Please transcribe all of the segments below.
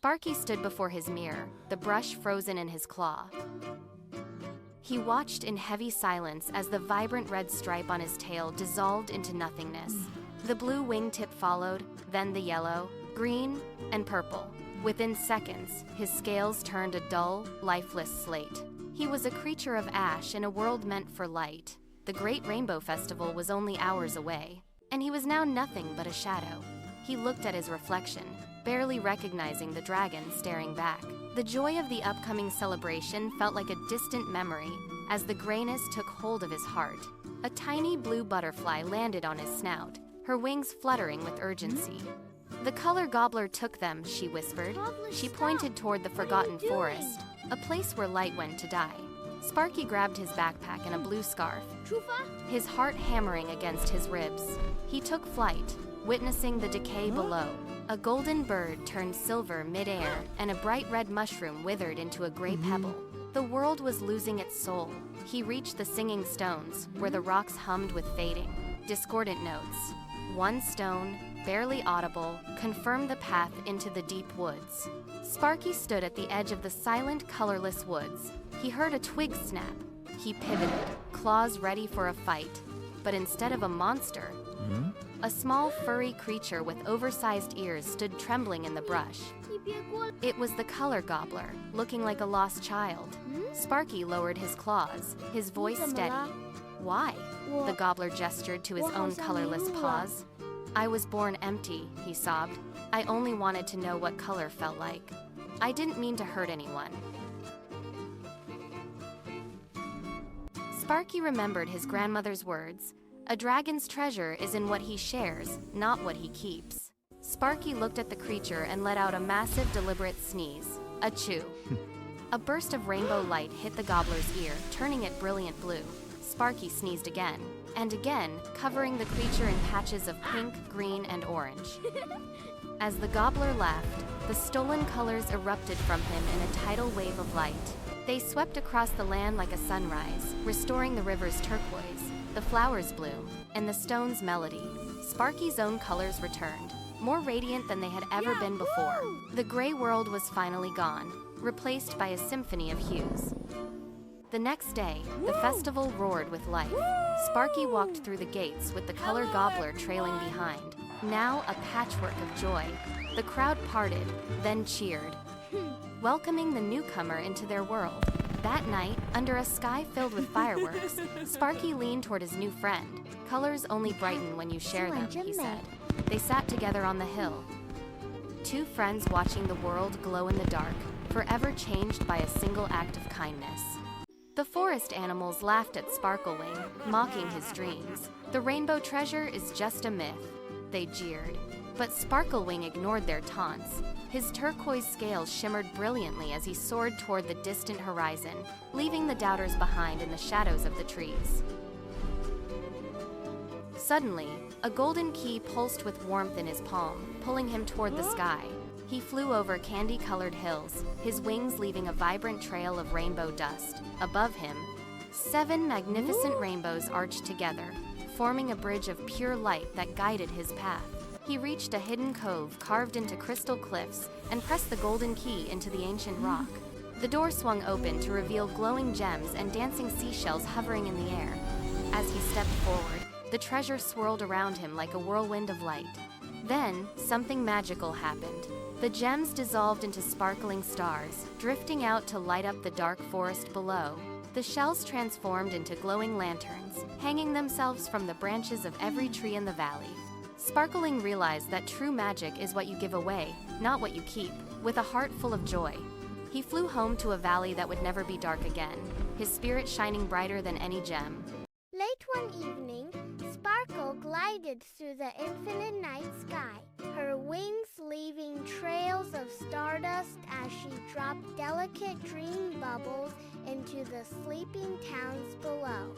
Sparky stood before his mirror, the brush frozen in his claw. He watched in heavy silence as the vibrant red stripe on his tail dissolved into nothingness. The blue wingtip followed, then the yellow, green, and purple. Within seconds, his scales turned a dull, lifeless slate. He was a creature of ash in a world meant for light. The Great Rainbow Festival was only hours away, and he was now nothing but a shadow. He looked at his reflection, barely recognizing the dragon staring back. The joy of the upcoming celebration felt like a distant memory as the grayness took hold of his heart. A tiny blue butterfly landed on his snout, her wings fluttering with urgency. "The color gobbler took them," she whispered. She pointed toward the forgotten forest, a place where light went to die. Sparky grabbed his backpack and a blue scarf, his heart hammering against his ribs. He took flight, witnessing the decay below. A golden bird turned silver mid-air, and a bright red mushroom withered into a gray pebble. The world was losing its soul. He reached the singing stones, where the rocks hummed with fading, discordant notes. One stone, barely audible, confirmed the path into the deep woods. Sparky stood at the edge of the silent, colorless woods. He heard a twig snap. He pivoted, claws ready for a fight. But instead of a monster, a small, furry creature with oversized ears stood trembling in the brush. It was the color gobbler, looking like a lost child. Sparky lowered his claws, his voice steady. "Why?" The gobbler gestured to his own colorless paws. "I was born empty," he sobbed. "I only wanted to know what color felt like. I didn't mean to hurt anyone." Sparky remembered his grandmother's words. A dragon's treasure is in what he shares, not what he keeps. Sparky looked at the creature and let out a massive, deliberate sneeze. Achoo. A burst of rainbow light hit the gobbler's ear, turning it brilliant blue. Sparky sneezed again, and again, covering the creature in patches of pink, green, and orange. As the gobbler laughed, the stolen colors erupted from him in a tidal wave of light. They swept across the land like a sunrise, restoring the river's turquoise, the flowers' bloom, and the stone's melody. Sparky's own colors returned, more radiant than they had ever been before. The gray world was finally gone, replaced by a symphony of hues. The next day, the festival roared with life. Sparky walked through the gates with the color gobbler trailing behind. Now a patchwork of joy. The crowd parted, then cheered, welcoming the newcomer into their world. That night, under a sky filled with fireworks, Sparky leaned toward his new friend. "Colors only brighten when you share them," he said. They sat together on the hill. Two friends watching the world glow in the dark, forever changed by a single act of kindness. The forest animals laughed at Sparklewing, mocking his dreams. "The rainbow treasure is just a myth," they jeered. But Sparklewing ignored their taunts. His turquoise scales shimmered brilliantly as he soared toward the distant horizon, leaving the doubters behind in the shadows of the trees. Suddenly, a golden key pulsed with warmth in his palm, pulling him toward the sky. He flew over candy-colored hills, his wings leaving a vibrant trail of rainbow dust. Above him, 7 magnificent rainbows arched together, forming a bridge of pure light that guided his path. He reached a hidden cove carved into crystal cliffs and pressed the golden key into the ancient rock. The door swung open to reveal glowing gems and dancing seashells hovering in the air. As he stepped forward, the treasure swirled around him like a whirlwind of light. Then, something magical happened. The gems dissolved into sparkling stars, drifting out to light up the dark forest below. The shells transformed into glowing lanterns, hanging themselves from the branches of every tree in the valley. Sparkling realized that true magic is what you give away, not what you keep. With a heart full of joy, he flew home to a valley that would never be dark again, his spirit shining brighter than any gem. Late one evening, Sparkle glided through the infinite night sky, her wings leaving trails of stardust as she dropped delicate dream bubbles into the sleeping towns below.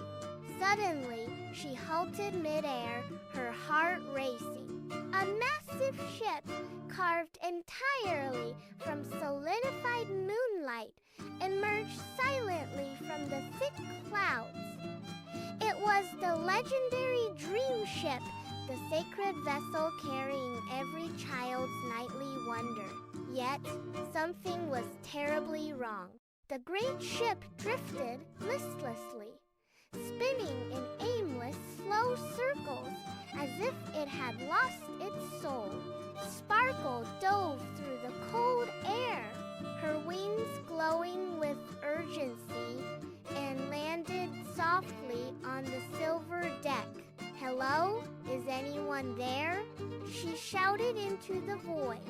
Suddenly, she halted midair, her heart racing. A massive ship, carved entirely from solidified moonlight, emerged silently from the thick clouds. It was the legendary Dream Ship, the sacred vessel carrying every child's nightly wonder. Yet, something was terribly wrong. The great ship drifted listlessly, spinning in aimless, slow circles as if it had lost its soul. Sparkle dove through the cold air, her wings glowing with urgency, and landed softly on the silver deck. "Hello? Is anyone there?" she shouted into the void.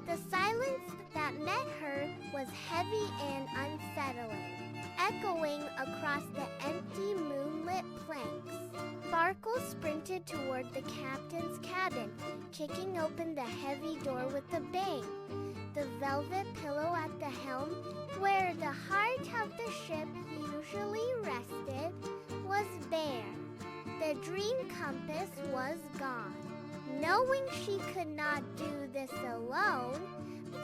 The silence that met her was heavy and unsettling, echoing across the empty moonlit planks. Sparkle sprinted toward the captain's cabin, kicking open the heavy door with a bang. The velvet pillow at the helm, where the heart of the ship usually rested, was bare. The dream compass was gone. Knowing she could not do this alone,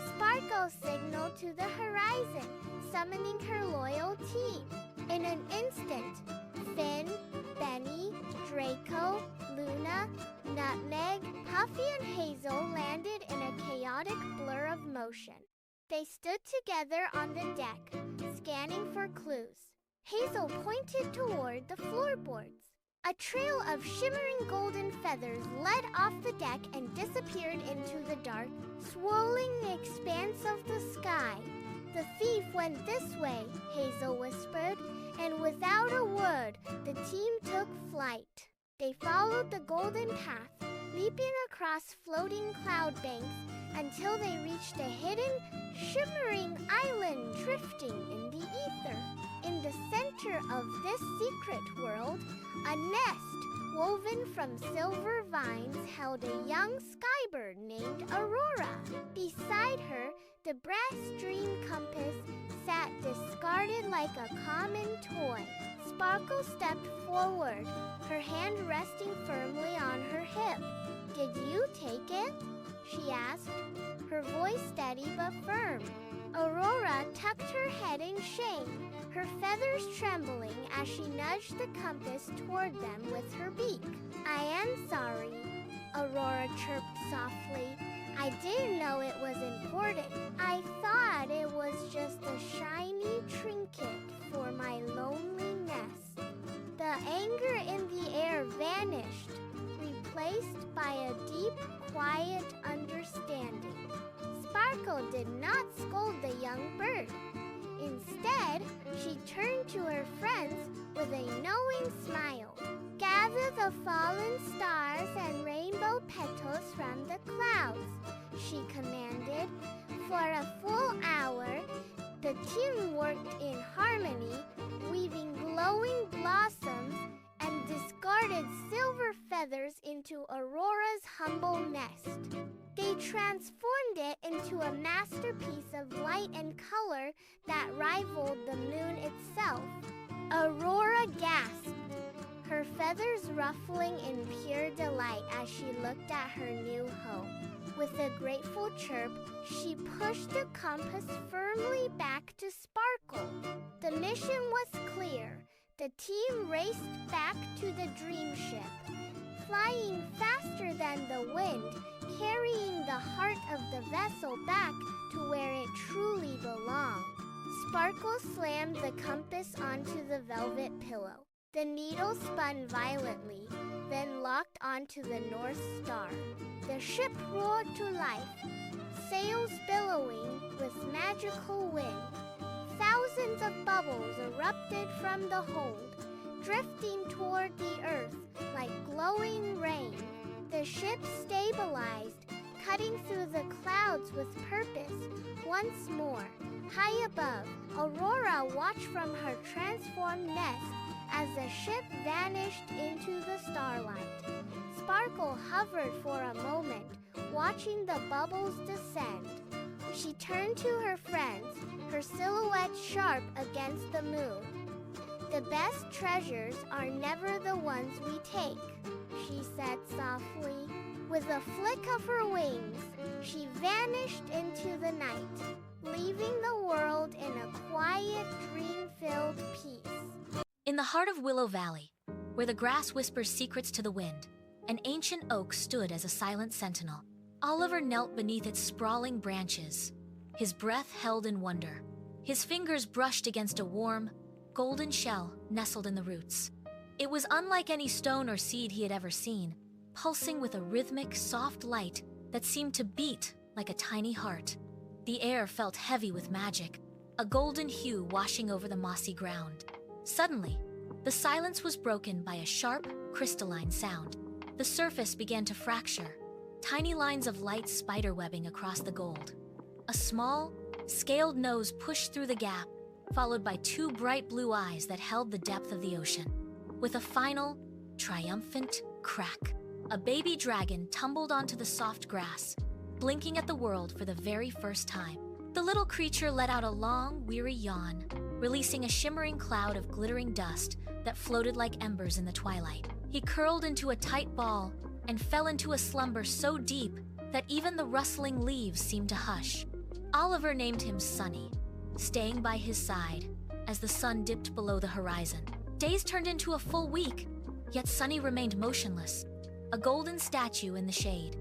Sparkle signaled to the horizon, summoning her loyal team. In an instant, Finn, Benny, Draco, Luna, Nutmeg, Puffy, and Hazel landed in a chaotic blur of motion. They stood together on the deck, scanning for clues. Hazel pointed toward the floorboards. A trail of shimmering golden feathers led off the deck and disappeared into the dark, swirling expanse of the sky. "The thief went this way," Hazel whispered, and without a word, the team took flight. They followed the golden path, leaping across floating cloud banks until they reached a hidden, shimmering island drifting in the ether. In the center of this secret world, a nest woven from silver vines held a young skybird named Aurora. Beside her, the brass dream compass sat discarded like a common toy. Sparkle stepped forward, her hand resting firmly on her hip. "Did you take it?" she asked, her voice steady but firm. Aurora tucked her head in shame, her feathers trembling as she nudged the compass toward them with her beak. "I am sorry," Aurora chirped softly. "I didn't know it was important. I thought it was just a shiny trinket for my lonely nest." The anger in the air vanished, replaced by a deep, quiet understanding. Sparkle did not scold the young bird. Instead, she turned to her friends with a knowing smile. "Gather the fallen stars and rainbow petals from the clouds," she commanded. For a full hour, the team worked in harmony, weaving glowing blossoms and discarded silver feathers into Aurora's humble nest. They transformed it into a masterpiece of light and color that rivaled the moon itself. Aurora gasped, her feathers ruffling in pure delight as she looked at her new home. With a grateful chirp, she pushed the compass firmly back to Sparkle. The mission was clear. The team raced back to the dream ship, flying faster than the wind, carrying the heart of the vessel back to where it truly belonged. Sparkle slammed the compass onto the velvet pillow. The needle spun violently, then locked onto the North Star. The ship roared to life, sails billowing with magical wind. Thousands of bubbles erupted from the hold, drifting toward the earth like glowing rain. The ship stabilized, cutting through the clouds with purpose once more. High above, Aurora watched from her transformed nest as the ship vanished into the starlight. Sparkle hovered for a moment, watching the bubbles descend. She turned to her friends, her silhouette sharp against the moon. "The best treasures are never the ones we take," she said softly. With a flick of her wings, she vanished into the night, leaving the world in a quiet, dream-filled peace. In the heart of Willow Valley, where the grass whispers secrets to the wind, an ancient oak stood as a silent sentinel. Oliver knelt beneath its sprawling branches, his breath held in wonder. His fingers brushed against a warm, golden shell nestled in the roots. It was unlike any stone or seed he had ever seen, pulsing with a rhythmic, soft light that seemed to beat like a tiny heart. The air felt heavy with magic, a golden hue washing over the mossy ground. Suddenly, the silence was broken by a sharp, crystalline sound. The surface began to fracture, tiny lines of light spiderwebbing across the gold. A small, scaled nose pushed through the gap, followed by two bright blue eyes that held the depth of the ocean. With a final, triumphant crack, a baby dragon tumbled onto the soft grass, blinking at the world for the very first time. The little creature let out a long, weary yawn, releasing a shimmering cloud of glittering dust that floated like embers in the twilight. He curled into a tight ball and fell into a slumber so deep that even the rustling leaves seemed to hush. Oliver named him Sunny, staying by his side as the sun dipped below the horizon. Days turned into a full week, yet Sunny remained motionless, a golden statue in the shade.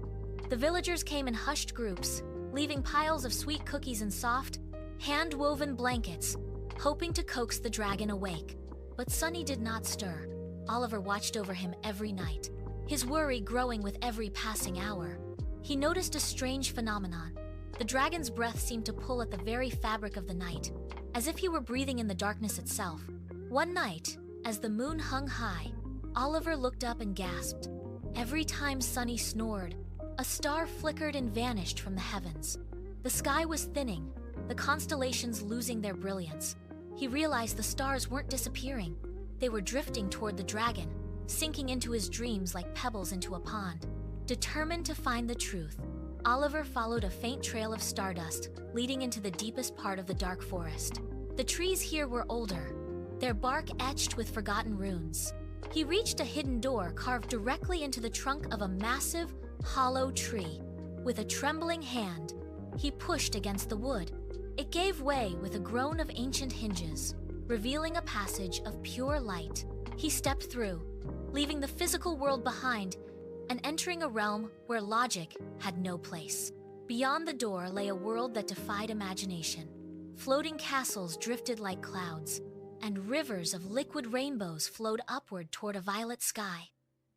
The villagers came in hushed groups, leaving piles of sweet cookies and soft, hand-woven blankets, hoping to coax the dragon awake. But Sunny did not stir. Oliver watched over him every night, his worry growing with every passing hour. He noticed a strange phenomenon. The dragon's breath seemed to pull at the very fabric of the night, as if he were breathing in the darkness itself. One night, as the moon hung high, Oliver looked up and gasped. Every time Sunny snored, a star flickered and vanished from the heavens. The sky was thinning, the constellations losing their brilliance. He realized the stars weren't disappearing. They were drifting toward the dragon, sinking into his dreams like pebbles into a pond. Determined to find the truth, Oliver followed a faint trail of stardust leading into the deepest part of the dark forest. The trees here were older, their bark etched with forgotten runes. He reached a hidden door carved directly into the trunk of a massive, hollow tree. With a trembling hand, he pushed against the wood. It gave way with a groan of ancient hinges, revealing a passage of pure light. He stepped through, leaving the physical world behind and entering a realm where logic had no place. Beyond the door lay a world that defied imagination. Floating castles drifted like clouds, and rivers of liquid rainbows flowed upward toward a violet sky.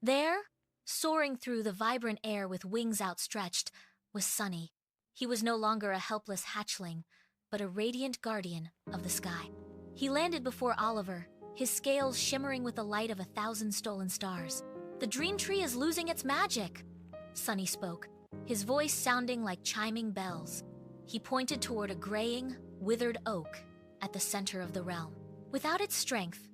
There, soaring through the vibrant air with wings outstretched, was Sunny. He was no longer a helpless hatchling, but a radiant guardian of the sky. He landed before Oliver, his scales shimmering with the light of 1,000 stolen stars. "The dream tree is losing its magic," Sunny spoke, his voice sounding like chiming bells. He pointed toward a graying, withered oak at the center of the realm. "Without its strength,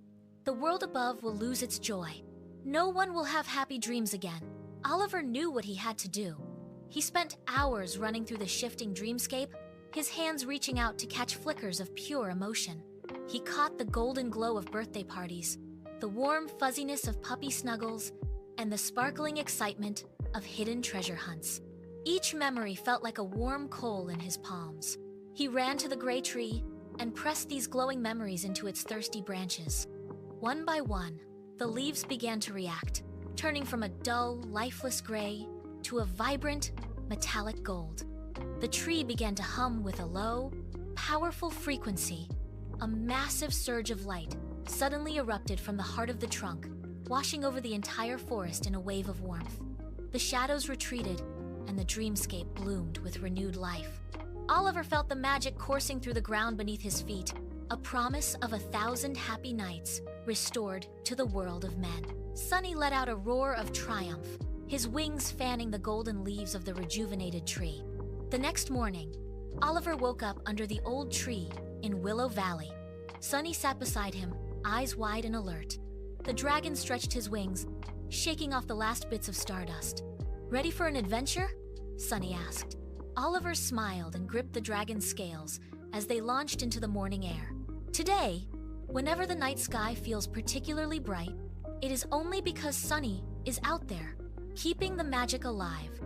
the world above will lose its joy. No one will have happy dreams again." Oliver knew what he had to do. He spent hours running through the shifting dreamscape, his hands reaching out to catch flickers of pure emotion. He caught the golden glow of birthday parties, the warm fuzziness of puppy snuggles, and the sparkling excitement of hidden treasure hunts. Each memory felt like a warm coal in his palms. He ran to the gray tree and pressed these glowing memories into its thirsty branches. One by one, the leaves began to react, turning from a dull, lifeless gray to a vibrant, metallic gold. The tree began to hum with a low, powerful frequency. A massive surge of light suddenly erupted from the heart of the trunk, washing over the entire forest in a wave of warmth. The shadows retreated, and the dreamscape bloomed with renewed life. Oliver felt the magic coursing through the ground beneath his feet, a promise of 1,000 happy nights restored to the world of men. Sunny let out a roar of triumph, his wings fanning the golden leaves of the rejuvenated tree. The next morning, Oliver woke up under the old tree in Willow Valley. Sunny sat beside him, eyes wide and alert. The dragon stretched his wings, shaking off the last bits of stardust. "Ready for an adventure?" Sunny asked. Oliver smiled and gripped the dragon's scales as they launched into the morning air. Today, whenever the night sky feels particularly bright, it is only because Sunny is out there, keeping the magic alive.